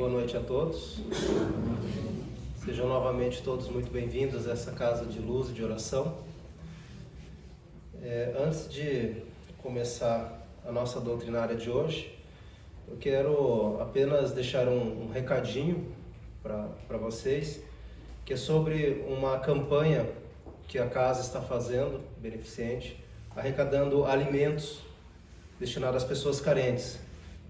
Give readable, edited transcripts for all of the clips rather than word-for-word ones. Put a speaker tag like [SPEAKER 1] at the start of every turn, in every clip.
[SPEAKER 1] Boa noite a todos. Sejam novamente todos muito bem-vindos a essa casa de luz e de oração. Antes de começar a nossa doutrinária de hoje, eu quero apenas deixar um recadinho para vocês, que é sobre uma campanha que a casa está fazendo, beneficente, arrecadando alimentos destinados às pessoas carentes.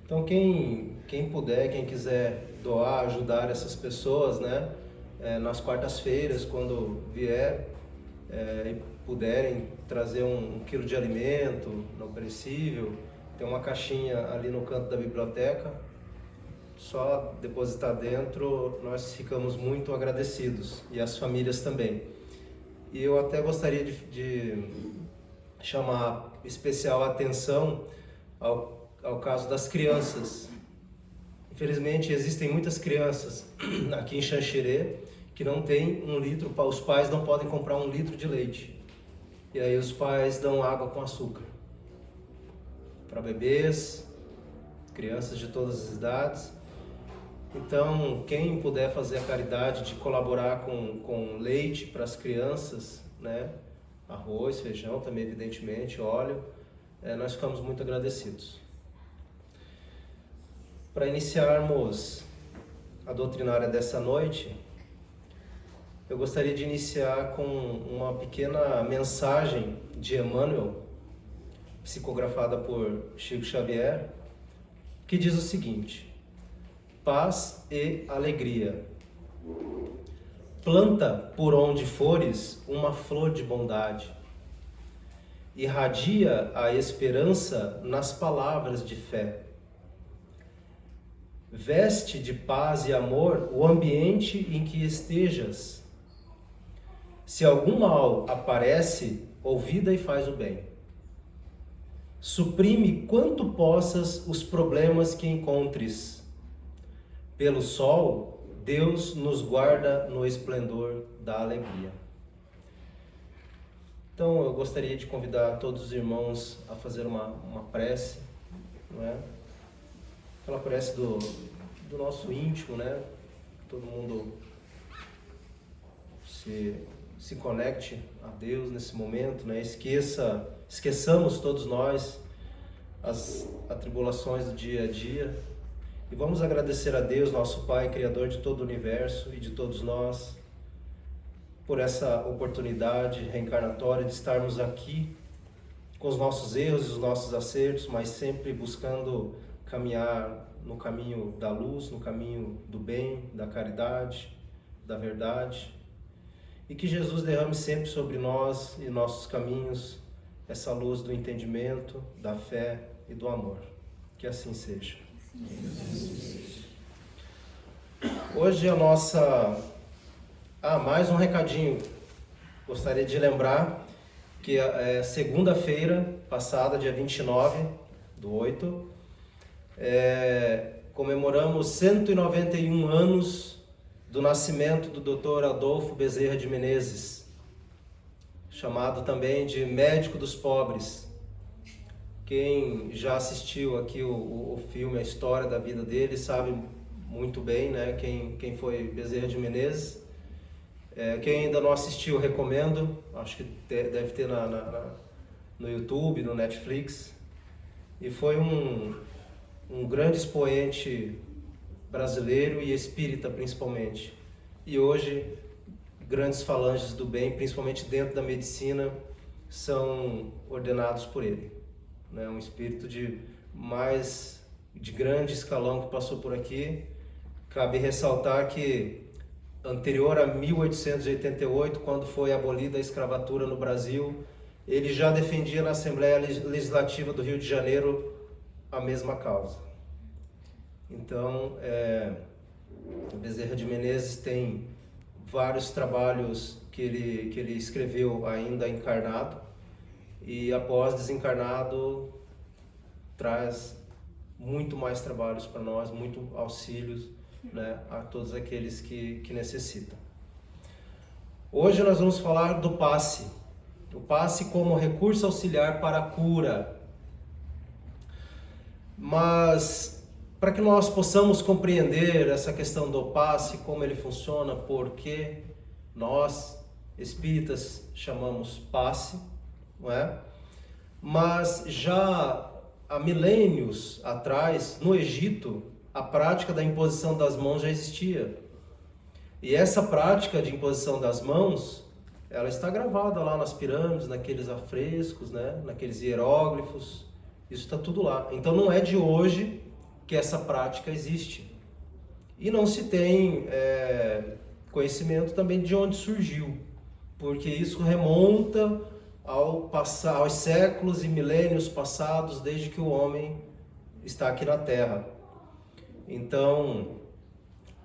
[SPEAKER 1] Então quem puder, quem quiser doar, ajudar essas pessoas, né, nas quartas-feiras, quando vier, e puderem trazer um quilo de alimento não perecível, tem uma caixinha ali no canto da biblioteca, só depositar dentro, nós ficamos muito agradecidos, e as famílias também. E eu até gostaria de chamar especial atenção ao caso das crianças. Infelizmente existem muitas crianças aqui em Xanxerê que não tem 1 litro, os pais não podem comprar 1 litro de leite. E aí os pais dão água com açúcar para bebês, crianças de todas as idades. Então, quem puder fazer a caridade de colaborar com leite para as crianças, né? Arroz, feijão também, evidentemente, óleo, nós ficamos muito agradecidos. Para iniciarmos a doutrinária dessa noite, eu gostaria de iniciar com uma pequena mensagem de Emmanuel, psicografada por Chico Xavier, que diz o seguinte: paz e alegria. Planta por onde fores uma flor de bondade. Irradia a esperança nas palavras de fé. Veste de paz e amor o ambiente em que estejas. Se algum mal aparece, ouvida e faz o bem. Suprime quanto possas os problemas que encontres. Pelo sol, Deus nos guarda no esplendor da alegria. Então eu gostaria de convidar todos os irmãos a fazer uma prece, não é? Aquela prece do nosso íntimo, né? Todo mundo se conecte a Deus nesse momento, né? Esqueçamos todos nós as atribulações do dia a dia e vamos agradecer a Deus, nosso Pai, Criador de todo o universo e de todos nós, por essa oportunidade reencarnatória de estarmos aqui com os nossos erros e os nossos acertos, mas sempre buscando caminhar no caminho da luz, no caminho do bem, da caridade, da verdade. E que Jesus derrame sempre sobre nós e nossos caminhos essa luz do entendimento, da fé e do amor. Que assim seja. Hoje a nossa... mais um recadinho. Gostaria de lembrar que segunda-feira passada, dia 29/8, comemoramos 191 anos do nascimento do Dr. Adolfo Bezerra de Menezes, chamado também de médico dos pobres. Quem já assistiu aqui o filme, a história da vida dele, sabe muito bem, né, quem foi Bezerra de Menezes. Quem ainda não assistiu, recomendo. Acho que deve ter no YouTube, no Netflix. E foi um grande expoente brasileiro e espírita principalmente. E hoje, grandes falanges do bem, principalmente dentro da medicina, são ordenados por ele. Né? Um espírito de grande escalão que passou por aqui. Cabe ressaltar que anterior a 1888, quando foi abolida a escravatura no Brasil, ele já defendia na Assembleia Legislativa do Rio de Janeiro a mesma causa. Então, Bezerra de Menezes tem vários trabalhos que ele escreveu ainda encarnado, e após desencarnado traz muito mais trabalhos para nós, muito auxílios, né, a todos aqueles que necessitam. Hoje nós vamos falar do passe. O passe como recurso auxiliar para a cura. Mas para que nós possamos compreender essa questão do passe, como ele funciona, por que nós, espíritas, chamamos passe, não é? Mas já há milênios atrás, no Egito, a prática da imposição das mãos já existia. E essa prática de imposição das mãos, ela está gravada lá nas pirâmides, naqueles afrescos, né? Naqueles hieróglifos, isso está tudo lá. Então não é de hoje que essa prática existe. E não se tem conhecimento também de onde surgiu, porque isso remonta aos séculos e milênios passados, desde que o homem está aqui na Terra. Então,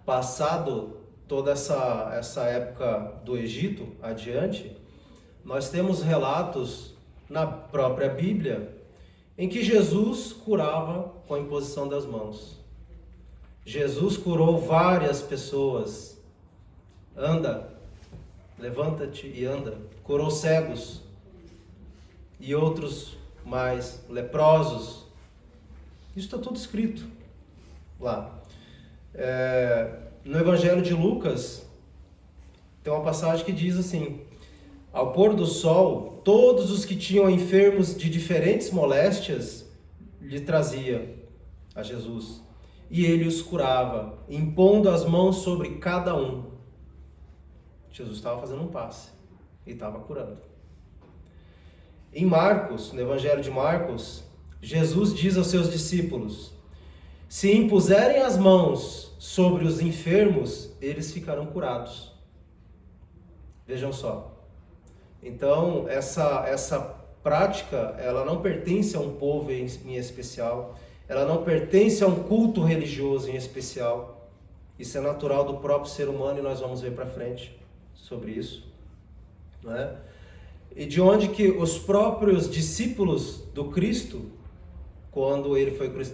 [SPEAKER 1] passado toda essa época do Egito adiante, nós temos relatos na própria Bíblia em que Jesus curava com a imposição das mãos. Jesus curou várias pessoas. Anda, levanta-te e anda. Curou cegos e outros mais, leprosos. Isso está tudo escrito lá. No Evangelho de Lucas, tem uma passagem que diz assim: ao pôr do sol, todos os que tinham enfermos de diferentes moléstias lhe trazia a Jesus, e ele os curava, impondo as mãos sobre cada um. Jesus estava fazendo um passe e estava curando. Em Marcos, no Evangelho de Marcos, Jesus diz aos seus discípulos: se impuserem as mãos sobre os enfermos, eles ficarão curados. Vejam só. Então, essa prática, ela não pertence a um povo em especial, ela não pertence a um culto religioso em especial. Isso é natural do próprio ser humano e nós vamos ver para frente sobre isso, não é? E de onde que os próprios discípulos do Cristo,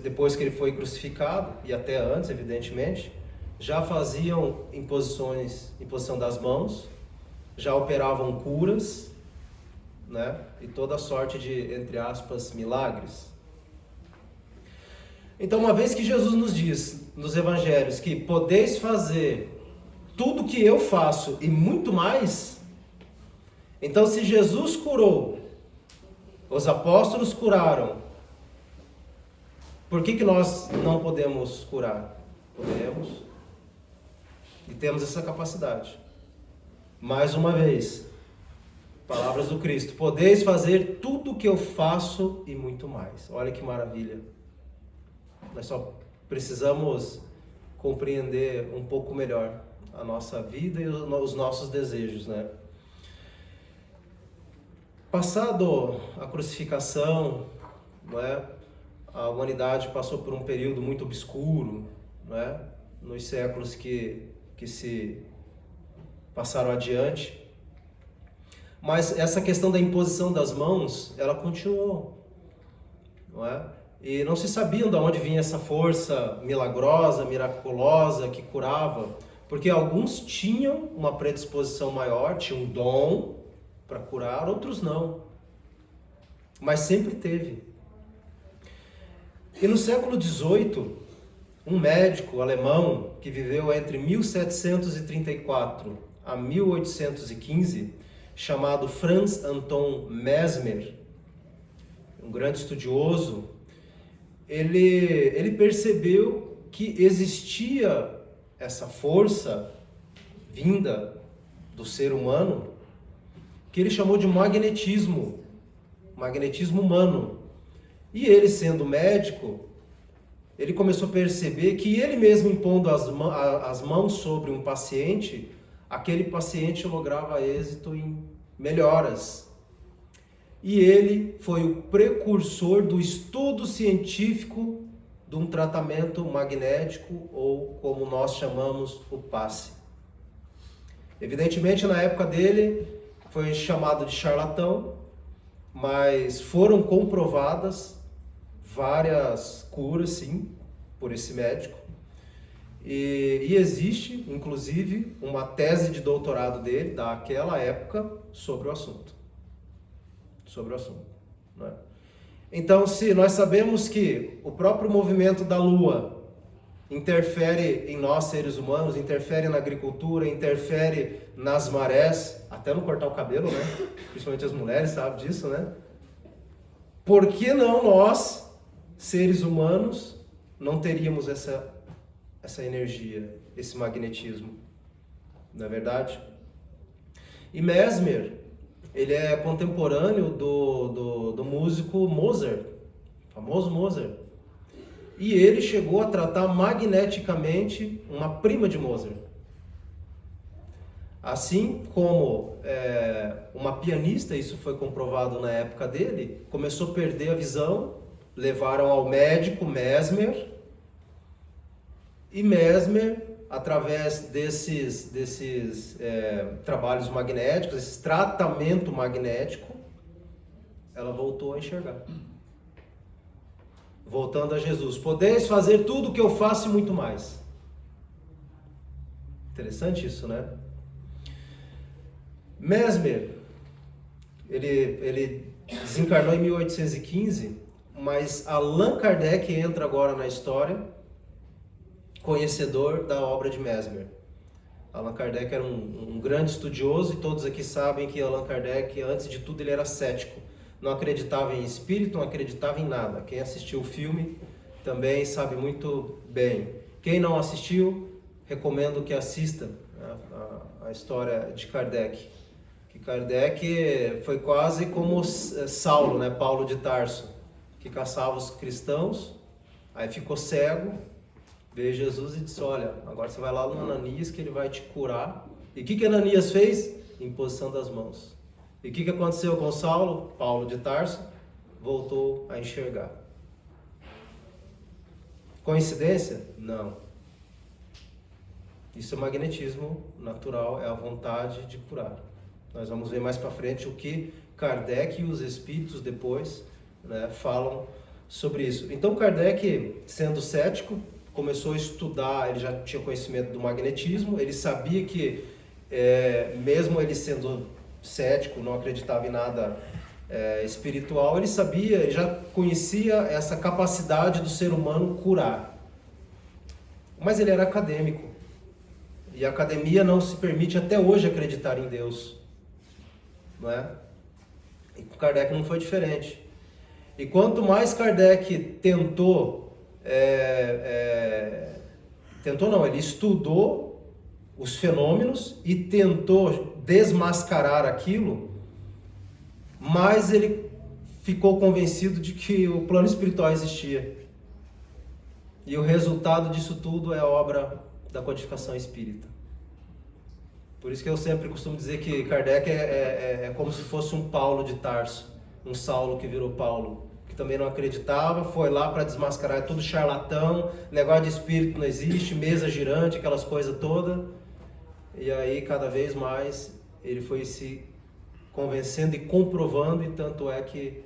[SPEAKER 1] depois que ele foi crucificado, e até antes, evidentemente, já faziam imposição das mãos, já operavam curas, né? E toda sorte de, entre aspas, milagres. Então, uma vez que Jesus nos diz nos evangelhos que podeis fazer tudo que eu faço e muito mais, então se Jesus curou, os apóstolos curaram, por que nós não podemos curar? Podemos e temos essa capacidade. Mais uma vez, palavras do Cristo: podeis fazer tudo o que eu faço e muito mais. Olha que maravilha. Nós só precisamos compreender um pouco melhor a nossa vida e os nossos desejos, né? Passado a crucificação, não é? A humanidade passou por um período muito obscuro, não é? Nos séculos que se passaram adiante. Mas essa questão da imposição das mãos, ela continuou, não é? E não se sabia de onde vinha essa força milagrosa, miraculosa, que curava, porque alguns tinham uma predisposição maior, tinham um dom para curar, outros não. Mas sempre teve. E no século XVIII, um médico alemão que viveu entre 1734 a 1815, chamado Franz Anton Mesmer, um grande estudioso, ele percebeu que existia essa força vinda do ser humano, que ele chamou de magnetismo humano. E ele, sendo médico, ele começou a perceber que ele mesmo impondo as mãos sobre um paciente, aquele paciente lograva êxito em melhoras. E ele foi o precursor do estudo científico de um tratamento magnético, ou como nós chamamos, o passe. Evidentemente, na época dele, foi chamado de charlatão, mas foram comprovadas várias curas, sim, por esse médico. E existe, inclusive, uma tese de doutorado dele, daquela época, sobre o assunto. Não é? Então, se nós sabemos que o próprio movimento da Lua interfere em nós, seres humanos, interfere na agricultura, interfere nas marés, até no cortar o cabelo, né? Principalmente as mulheres sabem disso, né? Por que não nós, seres humanos, não teríamos essa energia, esse magnetismo? Não é verdade? E Mesmer, ele é contemporâneo do músico Mozart, famoso Mozart. E ele chegou a tratar magneticamente uma prima de Mozart. Assim como uma pianista, isso foi comprovado na época dele, começou a perder a visão, levaram ao médico Mesmer, e Mesmer, através desses trabalhos magnéticos, esse tratamento magnético, ela voltou a enxergar. Voltando a Jesus, podeis fazer tudo o que eu faço e muito mais. Interessante isso, né? Mesmer, ele desencarnou em 1815, mas Allan Kardec entra agora na história, conhecedor da obra de Mesmer. Allan Kardec era um grande estudioso, e todos aqui sabem que Allan Kardec, antes de tudo, ele era cético. Não acreditava em espírito, não acreditava em nada. Quem assistiu o filme também sabe muito bem. Quem não assistiu, recomendo que assista a história de Kardec. Que Kardec foi quase como Saulo, né? Paulo de Tarso, que caçava os cristãos, aí ficou cego, veio Jesus e disse, olha, agora você vai lá no Ananias que ele vai te curar. E o que Ananias fez? Imposição das mãos. E o que aconteceu com Saulo? Paulo de Tarso voltou a enxergar. Coincidência? Não. Isso é magnetismo natural, é a vontade de curar. Nós vamos ver mais para frente o que Kardec e os espíritos depois, né, falam sobre isso. Então Kardec, sendo cético, começou a estudar, ele já tinha conhecimento do magnetismo, ele sabia que, mesmo ele sendo cético, não acreditava em nada espiritual, ele sabia, ele já conhecia essa capacidade do ser humano curar. Mas ele era acadêmico, e a academia não se permite até hoje acreditar em Deus, não é? E com Kardec não foi diferente. E quanto mais Kardec ele estudou os fenômenos e tentou desmascarar aquilo, mais ele ficou convencido de que o plano espiritual existia. E o resultado disso tudo é a obra da codificação espírita. Por isso que eu sempre costumo dizer que Kardec é como se fosse um Paulo de Tarso, um Saulo que virou Paulo, que também não acreditava, foi lá para desmascarar, é tudo charlatão, negócio de espírito não existe, mesa girante, aquelas coisas todas. E aí, cada vez mais, ele foi se convencendo e comprovando, e tanto é que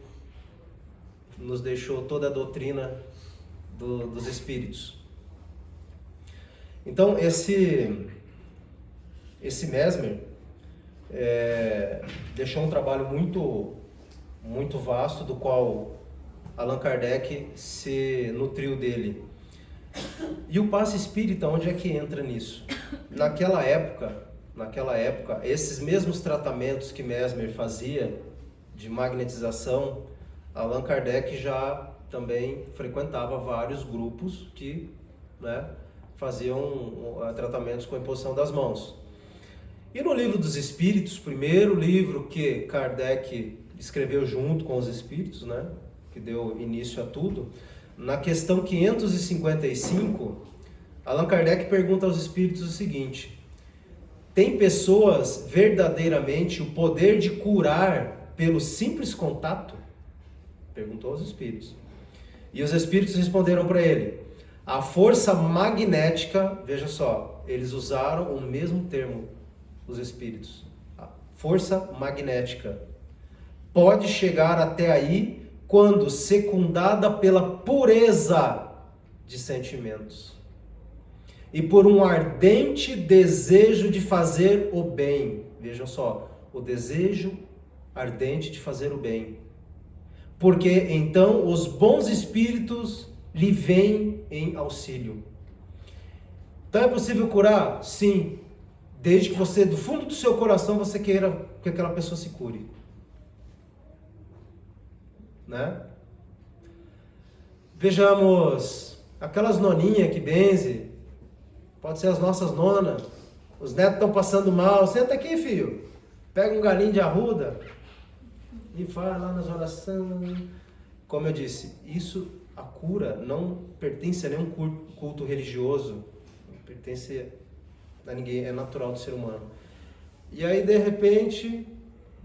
[SPEAKER 1] nos deixou toda a doutrina dos espíritos. Então, esse Mesmer deixou um trabalho muito, muito vasto, do qual Allan Kardec se nutriu dele. E o passe espírita, onde é que entra nisso? Naquela época, esses mesmos tratamentos que Mesmer fazia de magnetização, Allan Kardec já também frequentava vários grupos que, né, faziam tratamentos com a imposição das mãos. E no Livro dos Espíritos, primeiro livro que Kardec escreveu junto com os espíritos, né, que deu início a tudo, na questão 555, Allan Kardec pergunta aos espíritos o seguinte: tem pessoas verdadeiramente o poder de curar pelo simples contato? Perguntou aos espíritos. E os espíritos responderam para ele: a força magnética, veja só, eles usaram o mesmo termo, os espíritos. A força magnética pode chegar até aí quando secundada pela pureza de sentimentos e por um ardente desejo de fazer o bem. Vejam só, o desejo ardente de fazer o bem. Porque então os bons espíritos lhe vêm em auxílio. Então é possível curar? Sim. Desde que você, do fundo do seu coração, você queira que aquela pessoa se cure. Né? Vejamos aquelas noninhas que benze, pode ser as nossas nonas, os netos estão passando mal, senta aqui, filho, pega um galinho de arruda e vai lá nas orações. Como eu disse, isso, a cura não pertence a nenhum culto religioso, não pertence a ninguém, é natural do ser humano. E aí, de repente,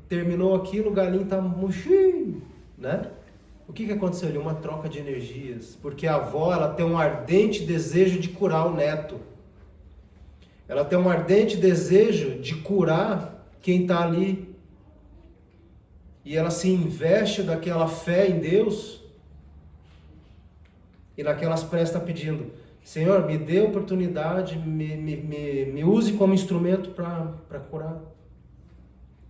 [SPEAKER 1] terminou aquilo, o galinho tá murchinho, né? O que aconteceu ali? Uma troca de energias, porque a avó, ela tem um ardente desejo de curar o neto. Ela tem um ardente desejo de curar quem está ali. E ela se investe daquela fé em Deus. E naquelas preces está pedindo: Senhor, me dê oportunidade, me use como instrumento para curar.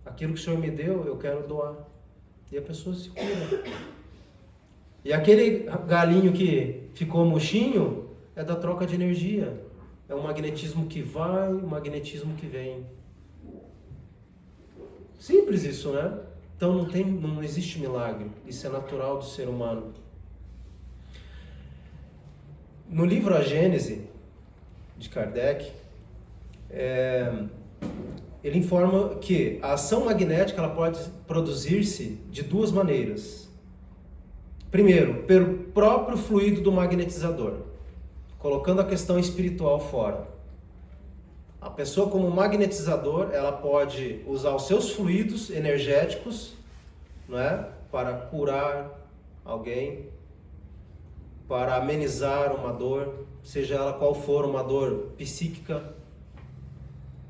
[SPEAKER 1] Aquilo que o Senhor me deu, eu quero doar. E a pessoa se cura. E aquele galinho que ficou murchinho é da troca de energia. É um magnetismo que vai, um magnetismo que vem. Simples isso, né? Então não existe milagre. Isso é natural do ser humano. No livro A Gênese, de Kardec, ele informa que a ação magnética ela pode produzir-se de duas maneiras. Primeiro, pelo próprio fluido do magnetizador, colocando a questão espiritual fora. A pessoa, como magnetizador, ela pode usar os seus fluidos energéticos, não é? Para curar alguém, para amenizar uma dor, seja ela qual for, uma dor psíquica,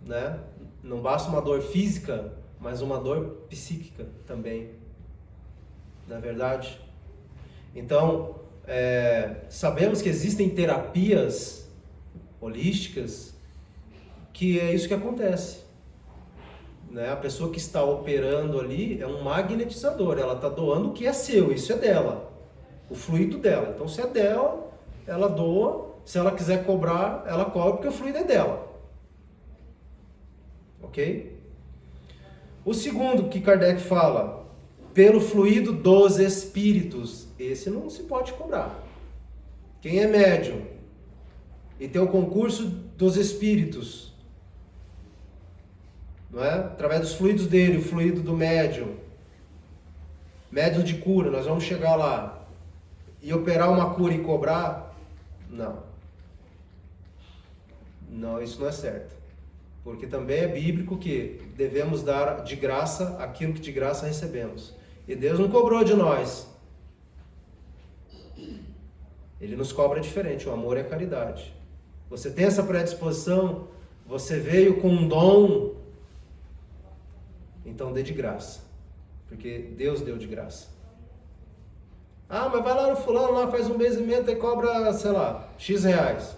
[SPEAKER 1] né? Não basta uma dor física, mas uma dor psíquica também, não é verdade? Então, sabemos que existem terapias holísticas que é isso que acontece, né? A pessoa que está operando ali é um magnetizador, ela está doando o que é seu, isso é dela, o fluido dela. Então, se é dela, ela doa, se ela quiser cobrar, ela cobra porque o fluido é dela. Ok? O segundo que Kardec fala, pelo fluido dos espíritos, esse não se pode cobrar. Quem é médium e tem o concurso dos espíritos, não é? Através dos fluidos dele, o fluido do médium de cura, nós vamos chegar lá e operar uma cura e cobrar? Não, isso não é certo. Porque também é bíblico que devemos dar de graça aquilo que de graça recebemos. E Deus não cobrou de nós. Ele nos cobra diferente, o amor é a caridade. Você tem essa predisposição, você veio com um dom, então dê de graça. Porque Deus deu de graça. Ah, mas vai lá no fulano, lá faz um benzimento e cobra, sei lá, X reais.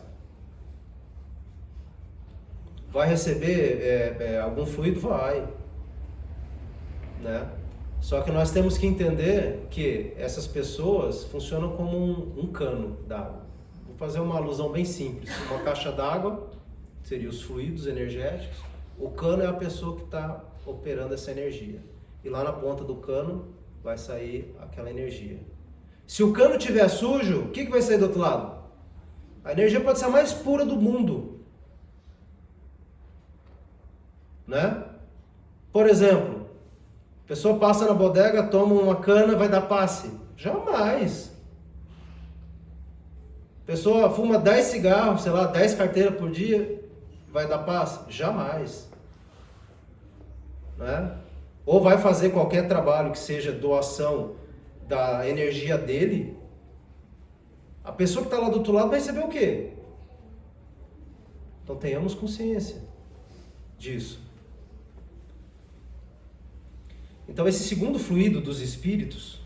[SPEAKER 1] Vai receber algum fluido? Vai. Né? Só que nós temos que entender que essas pessoas funcionam como um cano d'água. Vou fazer uma alusão bem simples. Uma caixa d'água seria os fluidos energéticos. O cano é a pessoa que está operando essa energia. E lá na ponta do cano vai sair aquela energia. Se o cano estiver sujo, o que vai sair do outro lado? A energia pode ser a mais pura do mundo. Né? Por exemplo, a pessoa passa na bodega, toma uma cana, vai dar passe? Jamais. A pessoa fuma 10 cigarros, sei lá, 10 carteiras por dia, vai dar passe? Jamais. Né? Ou vai fazer qualquer trabalho que seja doação da energia dele, a pessoa que está lá do outro lado vai receber o quê? Então tenhamos consciência disso. Então esse segundo fluido dos espíritos,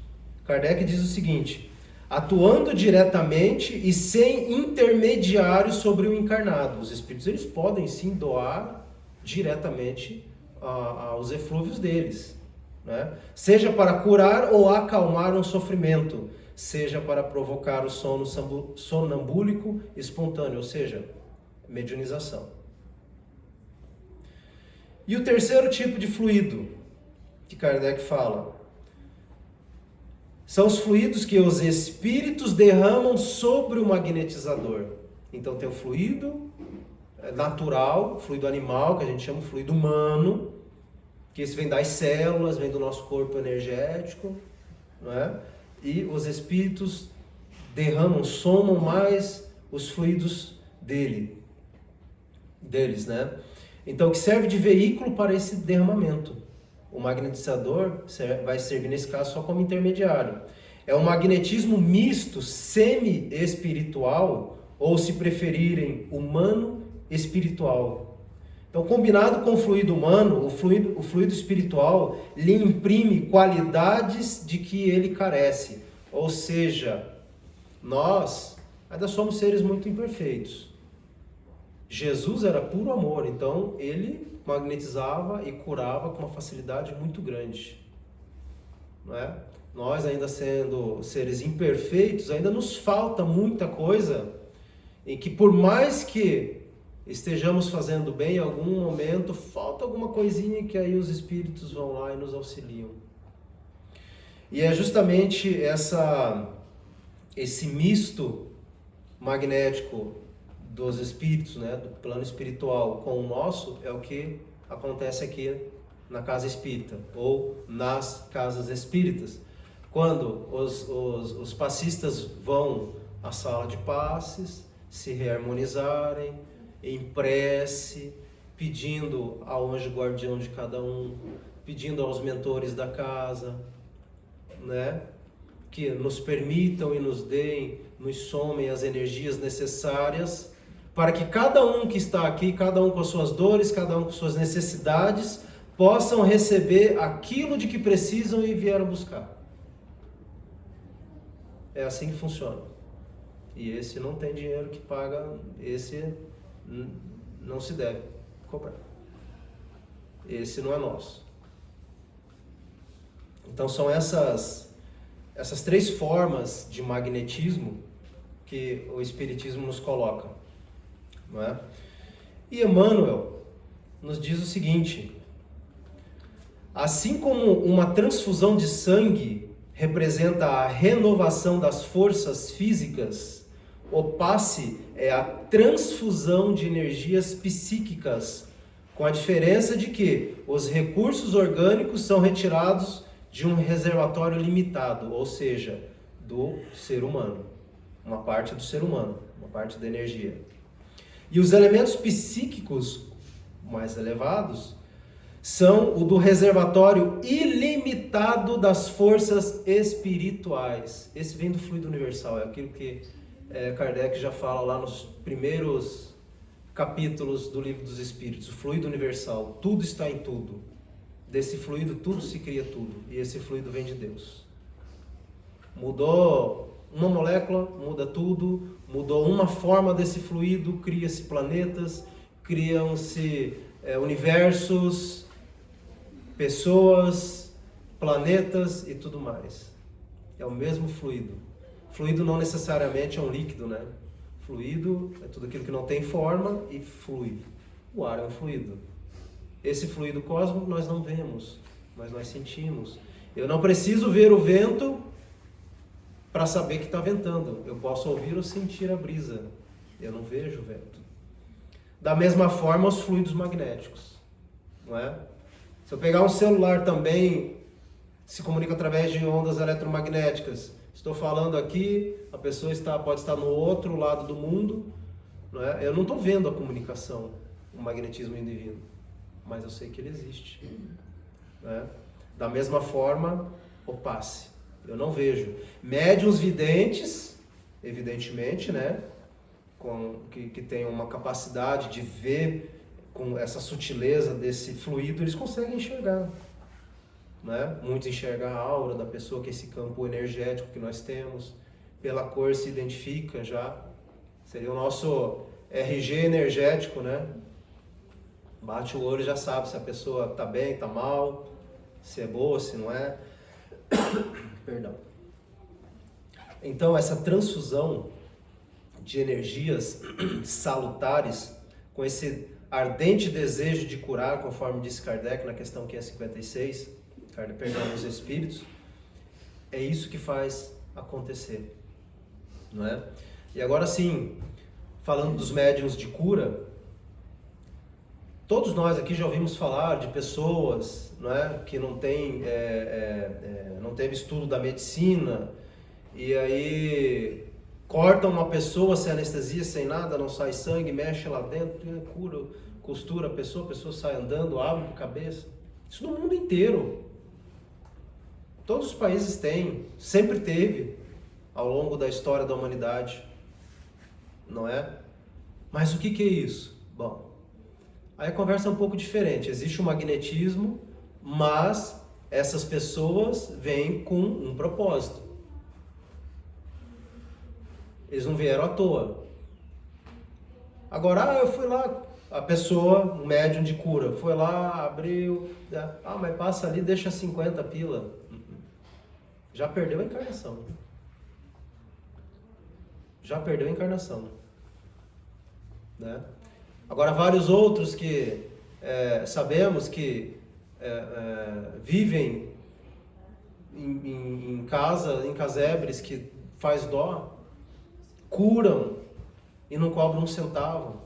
[SPEAKER 1] Kardec diz o seguinte: atuando diretamente e sem intermediário sobre o encarnado. Os espíritos eles podem sim doar diretamente aos eflúvios deles, né? Seja para curar ou acalmar um sofrimento, seja para provocar o sono sonambúlico espontâneo, ou seja, mediunização. E o terceiro tipo de fluido que Kardec fala são os fluidos que os espíritos derramam sobre o magnetizador. Então tem o fluido natural, fluido animal, que a gente chama de fluido humano, que esse vem das células, vem do nosso corpo energético, não é? E os espíritos derramam, somam mais os fluidos deles, né? Então, que serve de veículo para esse derramamento. O magnetizador vai servir, nesse caso, só como intermediário. É um magnetismo misto, semi-espiritual, ou, se preferirem, humano-espiritual. Então, combinado com o fluido humano, o fluido espiritual lhe imprime qualidades de que ele carece. Ou seja, nós ainda somos seres muito imperfeitos. Jesus era puro amor, então ele magnetizava e curava com uma facilidade muito grande. Não é? Nós, ainda sendo seres imperfeitos, ainda nos falta muita coisa em que, por mais que estejamos fazendo bem, em algum momento falta alguma coisinha que aí os espíritos vão lá e nos auxiliam. E é justamente esse misto magnético dos espíritos, né, do plano espiritual com o nosso, é o que acontece aqui na casa espírita, ou nas casas espíritas. Quando os passistas vão à sala de passes, se reharmonizarem, em prece, pedindo ao anjo guardião de cada um, pedindo aos mentores da casa, né, que nos permitam e nos deem, nos somem as energias necessárias para que cada um que está aqui, cada um com as suas dores, cada um com suas necessidades, possam receber aquilo de que precisam e vieram buscar. É assim que funciona. E esse não tem dinheiro que paga, esse não se deve cobrar. Esse não é nosso. Então são essas três formas de magnetismo que o Espiritismo nos coloca. Não é? E Emmanuel nos diz o seguinte: assim como uma transfusão de sangue representa a renovação das forças físicas, o passe é a transfusão de energias psíquicas, com a diferença de que os recursos orgânicos são retirados de um reservatório limitado, ou seja, do ser humano, uma parte do ser humano, uma parte da energia. E os elementos psíquicos mais elevados são o do reservatório ilimitado das forças espirituais. Esse vem do fluido universal, é aquilo que Kardec já fala lá nos primeiros capítulos do Livro dos Espíritos, o fluido universal, tudo está em tudo. Desse fluido tudo se cria tudo, e esse fluido vem de Deus. Mudou uma molécula, muda tudo, mudou uma forma desse fluido, cria-se planetas, criam-se universos, pessoas, planetas e tudo mais. É o mesmo fluido. Fluido não necessariamente é um líquido, né? Fluido é tudo aquilo que não tem forma e flui. O ar é um fluido. Esse fluido cósmico nós não vemos, mas nós sentimos. Eu não preciso ver o vento para saber que está ventando. Eu posso ouvir ou sentir a brisa. Eu não vejo o vento. Da mesma forma, os fluidos magnéticos. Não é? Se eu pegar um celular também, se comunica através de ondas eletromagnéticas. Estou falando aqui, a pessoa pode estar no outro lado do mundo. Não é? Eu não estou vendo a comunicação, o magnetismo divino, mas eu sei que ele existe. Não é? Da mesma forma, o passe. Eu não vejo. Médiuns videntes, evidentemente, né? Que tem uma capacidade de ver com essa sutileza desse fluido, eles conseguem enxergar. Né? Muitos enxergam a aura da pessoa, que é esse campo energético que nós temos. Pela cor se identifica já. Seria o nosso RG energético, né? Bate o olho e já sabe se a pessoa está bem, está mal, se é boa, se não é. Perdão. Então, essa transfusão de energias salutares, com esse ardente desejo de curar, conforme disse Kardec na questão 556, perdão dos espíritos, é isso que faz acontecer, não é? E agora sim, falando dos médiuns de cura, todos nós aqui já ouvimos falar de pessoas, não é, que não teve estudo da medicina, e aí cortam uma pessoa sem anestesia, sem nada, não sai sangue, mexe lá dentro, cura, costura a pessoa sai andando, abre a cabeça. Isso no mundo inteiro. Todos os países têm, sempre teve, ao longo da história da humanidade, não é? Mas o que é isso? Bom, aí a conversa é um pouco diferente. Existe o magnetismo, mas essas pessoas vêm com um propósito. Eles não vieram à toa. Agora, eu fui lá, a pessoa, um médium de cura, foi lá, abriu, mas passa ali, deixa 50 pila. Já perdeu a encarnação. Já perdeu a encarnação. Né? Agora, vários outros que sabemos que vivem em casebres que faz dó, curam e não cobram um centavo,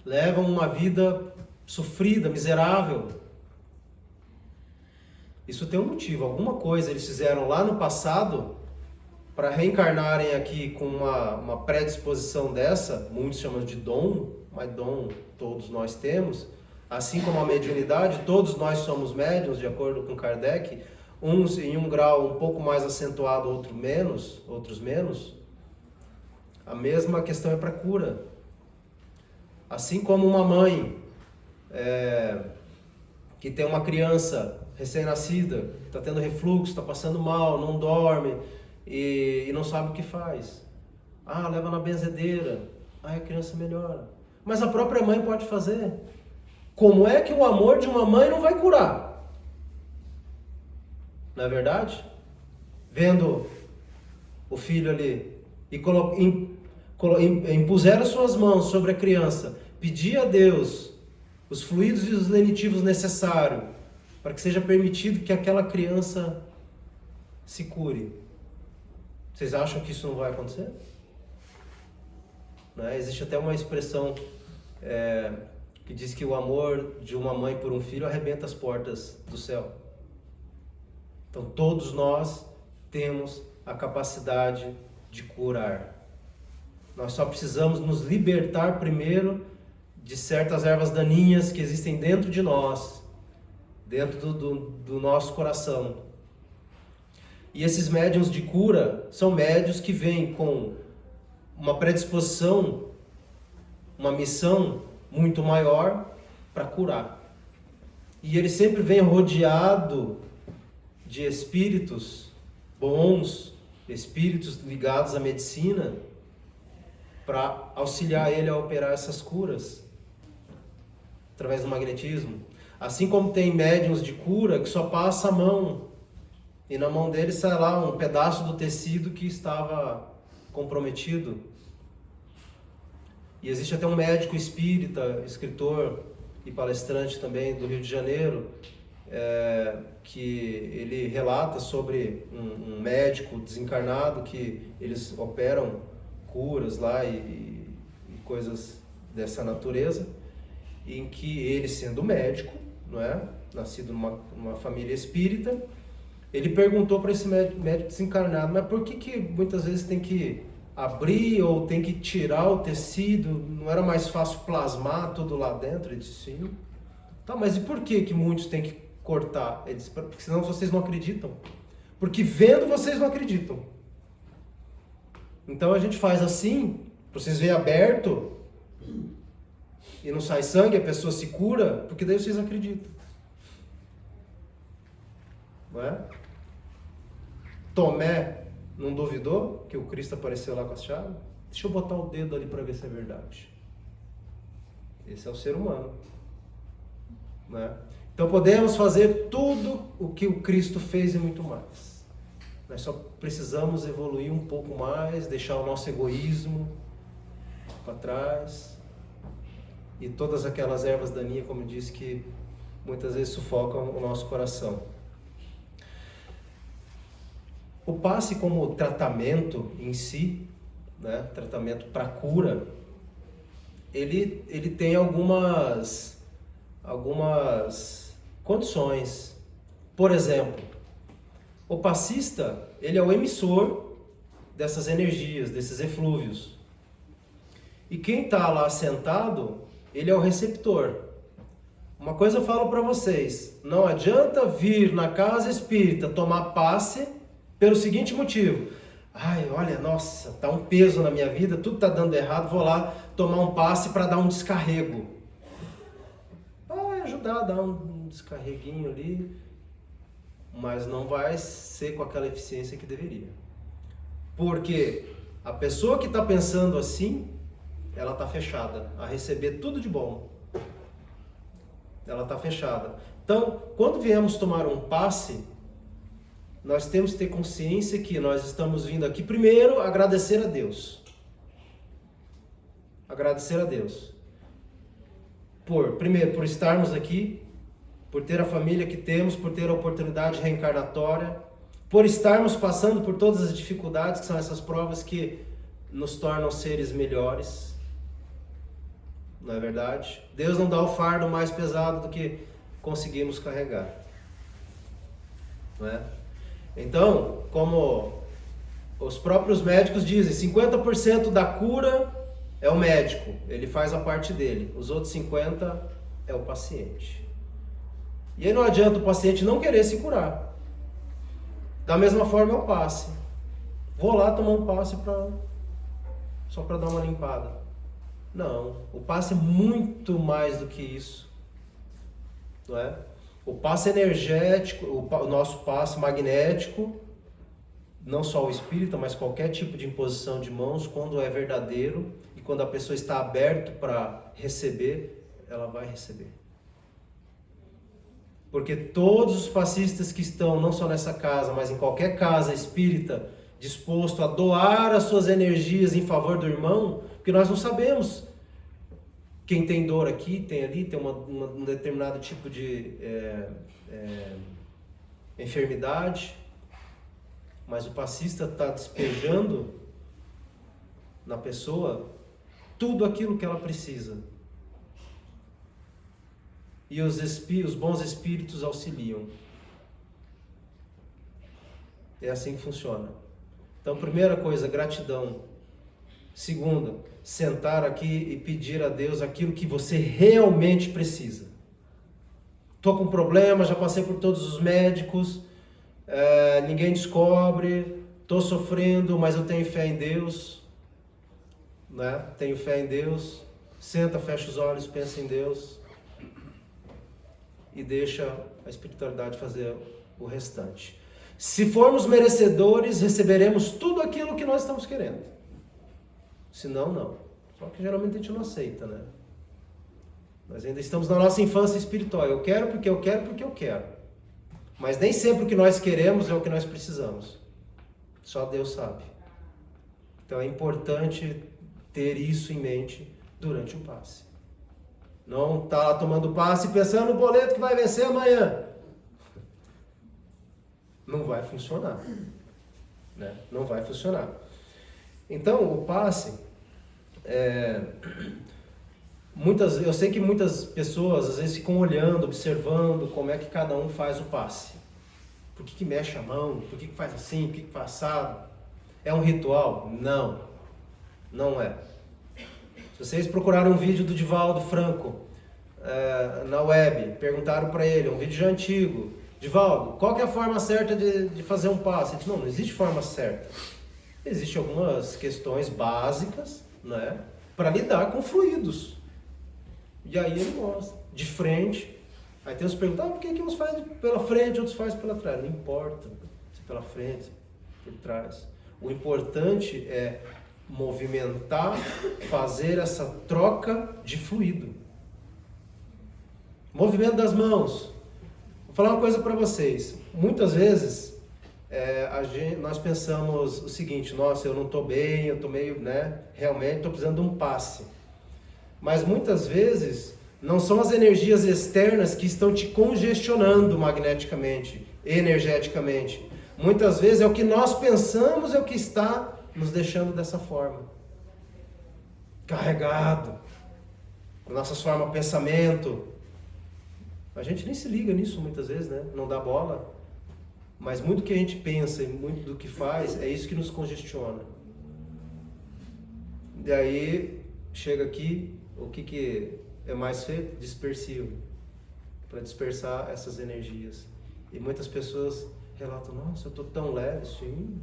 [SPEAKER 1] levam uma vida sofrida, miserável. Isso tem um motivo, alguma coisa eles fizeram lá no passado para reencarnarem aqui com uma predisposição dessa, muitos chamam de dom, mas dom todos nós temos, assim como a mediunidade, todos nós somos médiuns, de acordo com Kardec, uns em um grau um pouco mais acentuado, outros menos. A mesma questão é para cura. Assim como uma mãe que tem uma criança recém-nascida, está tendo refluxo, está passando mal, não dorme e não sabe o que faz. Leva na benzedeira, a criança melhora. Mas a própria mãe pode fazer. Como é que o amor de uma mãe não vai curar? Não é verdade? Vendo o filho ali e impuseram suas mãos sobre a criança, pedir a Deus os fluidos e os lenitivos necessários para que seja permitido que aquela criança se cure. Vocês acham que isso não vai acontecer? Né? Existe até uma expressão que diz que o amor de uma mãe por um filho arrebenta as portas do céu. Então todos nós temos a capacidade de curar. Nós só precisamos nos libertar primeiro de certas ervas daninhas que existem dentro de nós, dentro do nosso coração. E esses médiuns de cura são médiuns que vêm com uma predisposição, uma missão muito maior para curar. E ele sempre vem rodeado de espíritos bons, espíritos ligados à medicina, para auxiliar ele a operar essas curas através do magnetismo. Assim como tem médiuns de cura que só passa a mão e na mão dele sai lá um pedaço do tecido que estava comprometido. E existe até um médico espírita, escritor e palestrante também do Rio de Janeiro, que ele relata sobre um médico desencarnado que eles operam curas lá e coisas dessa natureza, em que ele, sendo médico, não é? Nascido numa família espírita, ele perguntou para esse médico desencarnado, mas por que muitas vezes tem que abrir ou tem que tirar o tecido? Não era mais fácil plasmar tudo lá dentro? Ele disse sim. Tá, mas e por que muitos têm que cortar? Ele disse, porque senão vocês não acreditam. Porque vendo vocês não acreditam. Então a gente faz assim, para vocês verem aberto e não sai sangue, a pessoa se cura, porque daí vocês acreditam. Não é? Tomé não duvidou que o Cristo apareceu lá com as chaves? Deixa eu botar o dedo ali para ver se é verdade. Esse é o ser humano. Não é? Então podemos fazer tudo o que o Cristo fez e muito mais. Nós só precisamos evoluir um pouco mais, deixar o nosso egoísmo para trás. E todas aquelas ervas daninhas, como eu disse, que muitas vezes sufocam o nosso coração. O passe como tratamento em si, né, tratamento para cura, ele tem algumas condições. Por exemplo, o passista, ele é o emissor dessas energias, desses eflúvios. E quem está lá sentado, ele é o receptor. Uma coisa eu falo para vocês, não adianta vir na casa espírita tomar passe pelo seguinte motivo: ai, olha, nossa, tá um peso na minha vida, tudo tá dando errado, vou lá tomar um passe para dar um descarrego. Vai ajudar a dar um descarreguinho ali, mas não vai ser com aquela eficiência que deveria. Porque a pessoa que está pensando assim, ela está fechada a receber tudo de bom. Ela está fechada. Então, quando viemos tomar um passe, nós temos que ter consciência que nós estamos vindo aqui, primeiro, agradecer a Deus. Agradecer a Deus. Primeiro, por estarmos aqui, por ter a família que temos, por ter a oportunidade reencarnatória, por estarmos passando por todas as dificuldades, que são essas provas que nos tornam seres melhores. Não é verdade? Deus não dá o fardo mais pesado do que conseguimos carregar. Não é? Então, como os próprios médicos dizem, 50% da cura é o médico, ele faz a parte dele. Os outros 50% é o paciente. E aí não adianta o paciente não querer se curar. Da mesma forma é o passe. Vou lá tomar um passe só para dar uma limpada. Não, o passe é muito mais do que isso, não é? O passe energético, o nosso passe magnético, não só o espírita, mas qualquer tipo de imposição de mãos, quando é verdadeiro e quando a pessoa está aberta para receber, ela vai receber. Porque todos os passistas que estão, não só nessa casa, mas em qualquer casa espírita, disposto a doar as suas energias em favor do irmão, porque nós não sabemos quem tem dor aqui, tem ali, tem um determinado tipo de enfermidade, mas o passista está despejando na pessoa tudo aquilo que ela precisa. E os bons espíritos auxiliam. É assim que funciona. Então, primeira coisa, gratidão. Segunda, sentar aqui e pedir a Deus aquilo que você realmente precisa. Estou com problema, já passei por todos os médicos, ninguém descobre, estou sofrendo, mas eu tenho fé em Deus. Né? Tenho fé em Deus. Senta, fecha os olhos, pensa em Deus. E deixa a espiritualidade fazer o restante. Se formos merecedores, receberemos tudo aquilo que nós estamos querendo. Se não, não. Só que geralmente a gente não aceita, né? Nós ainda estamos na nossa infância espiritual. Eu quero porque eu quero porque eu quero. Mas nem sempre o que nós queremos é o que nós precisamos. Só Deus sabe. Então é importante ter isso em mente durante o passe. Não está lá tomando passe pensando no boleto que vai vencer amanhã. Não vai funcionar. Né? Não vai funcionar. Então, o passe, eu sei que muitas pessoas às vezes ficam olhando, observando como é que cada um faz o passe. Por que mexe a mão? Por que faz assim? Por que faz assado? É um ritual? Não, não é. Se vocês procuraram um vídeo do Divaldo Franco na web, perguntaram para ele, um vídeo já antigo, Divaldo, qual que é a forma certa de fazer um passe? Ele disse, não existe forma certa. Existem algumas questões básicas, né, para lidar com fluidos. E aí ele mostra, de frente. Aí tem uns que perguntam, por que uns fazem pela frente, outros fazem pela trás? Não importa se pela frente, se por trás. O importante é movimentar, fazer essa troca de fluido. Movimento das mãos. Vou falar uma coisa para vocês. Muitas vezes nós pensamos o seguinte: nossa, eu não estou bem, eu estou meio, realmente estou precisando de um passe. Mas muitas vezes não são as energias externas que estão te congestionando magneticamente, energeticamente. Muitas vezes é o que nós pensamos é o que está nos deixando dessa forma. Carregado. Nossas formas de pensamento. A gente nem se liga nisso muitas vezes, né? Não dá bola. Mas muito que a gente pensa e muito do que faz, é isso que nos congestiona. E aí, chega aqui, o que é mais feito? Dispersivo. Para dispersar essas energias. E muitas pessoas relatam: nossa, eu estou tão leve, sim.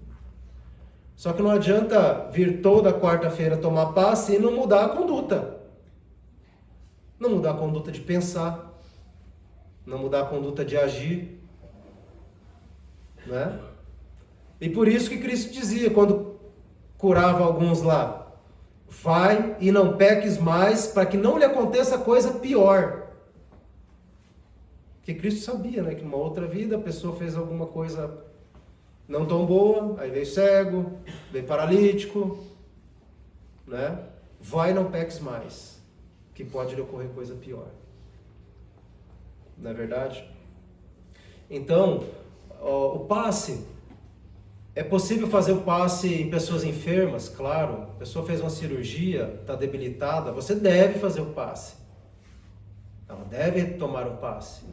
[SPEAKER 1] Só que não adianta vir toda quarta-feira tomar passe e não mudar a conduta. Não mudar a conduta de pensar. Não mudar a conduta de agir. Né? E por isso que Cristo dizia, quando curava alguns lá: vai e não peques mais, para que não lhe aconteça coisa pior. Porque Cristo sabia, né, que numa outra vida a pessoa fez alguma coisa não tão boa, aí veio cego, veio paralítico, né? Vai e não peques mais, que pode lhe ocorrer coisa pior. Não é verdade? Então, o passe, é possível fazer o passe em pessoas enfermas? Claro. A pessoa fez uma cirurgia, está debilitada, você deve fazer o passe. Ela deve tomar o passe.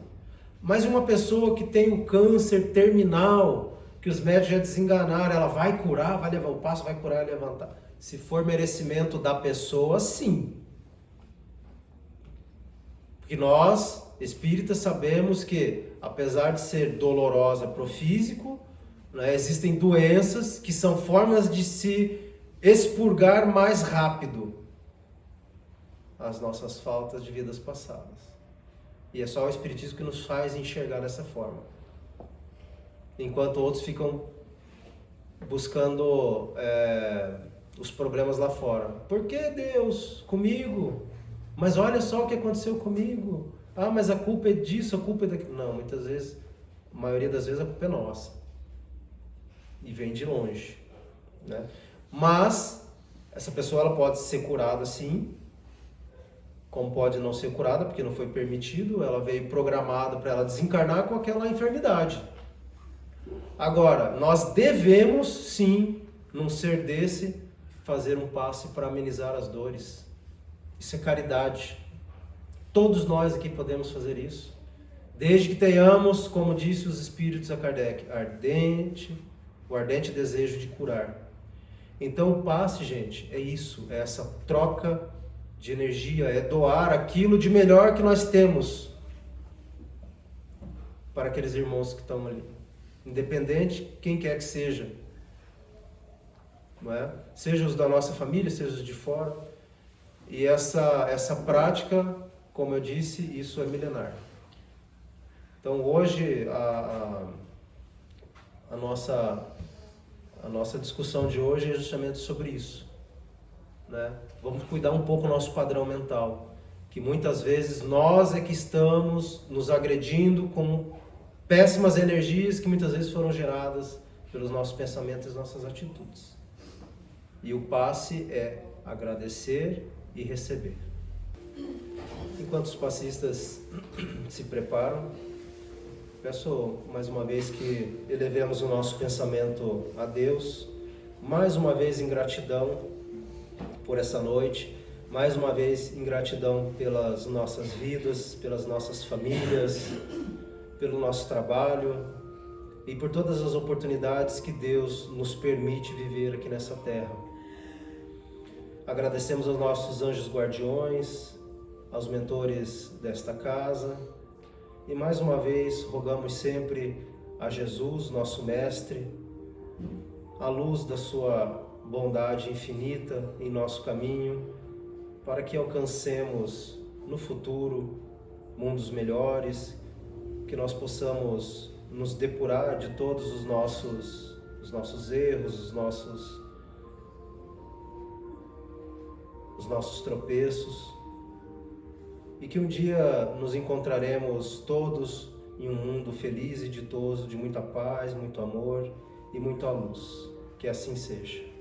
[SPEAKER 1] Mas uma pessoa que tem o câncer terminal, que os médicos já desenganaram, ela vai curar, vai levar o passe, vai curar e levantar. Se for merecimento da pessoa, sim. Porque nós, espíritas, sabemos que, apesar de ser dolorosa para o físico, né, existem doenças que são formas de se expurgar mais rápido as nossas faltas de vidas passadas. E é só o Espiritismo que nos faz enxergar dessa forma. Enquanto outros ficam buscando os problemas lá fora. Por que Deus? Comigo? Mas olha só o que aconteceu comigo. Ah, mas a culpa é disso, a culpa é daquilo. Não, muitas vezes, a maioria das vezes a culpa é nossa. E vem de longe. Né? Mas, essa pessoa ela pode ser curada sim, como pode não ser curada, porque não foi permitido, ela veio programada para ela desencarnar com aquela enfermidade. Agora, nós devemos sim, num ser desse, fazer um passe para amenizar as dores. Isso é caridade. Todos nós aqui podemos fazer isso. Desde que tenhamos, como disse os espíritos a Kardec, o ardente desejo de curar. Então o passe, gente, é isso, é essa troca de energia, é doar aquilo de melhor que nós temos para aqueles irmãos que estão ali. Independente quem quer que seja. Não é? Seja os da nossa família, seja os de fora. E essa prática, como eu disse, isso é milenar. Então hoje a nossa discussão de hoje é justamente sobre isso. Né? Vamos cuidar um pouco do nosso padrão mental, que muitas vezes nós é que estamos nos agredindo com péssimas energias que muitas vezes foram geradas pelos nossos pensamentos e nossas atitudes. E o passe é agradecer e receber. Enquanto os passistas se preparam, peço mais uma vez que elevemos o nosso pensamento a Deus, mais uma vez em gratidão por essa noite, mais uma vez em gratidão pelas nossas vidas, pelas nossas famílias, pelo nosso trabalho e por todas as oportunidades que Deus nos permite viver aqui nessa terra. Agradecemos aos nossos anjos guardiões, aos mentores desta casa e mais uma vez rogamos sempre a Jesus, nosso Mestre, a luz da sua bondade infinita em nosso caminho, para que alcancemos no futuro mundos melhores, que nós possamos nos depurar de todos os nossos erros, os nossos tropeços, e que um dia nos encontraremos todos em um mundo feliz e ditoso, de muita paz, muito amor e muita luz. Que assim seja.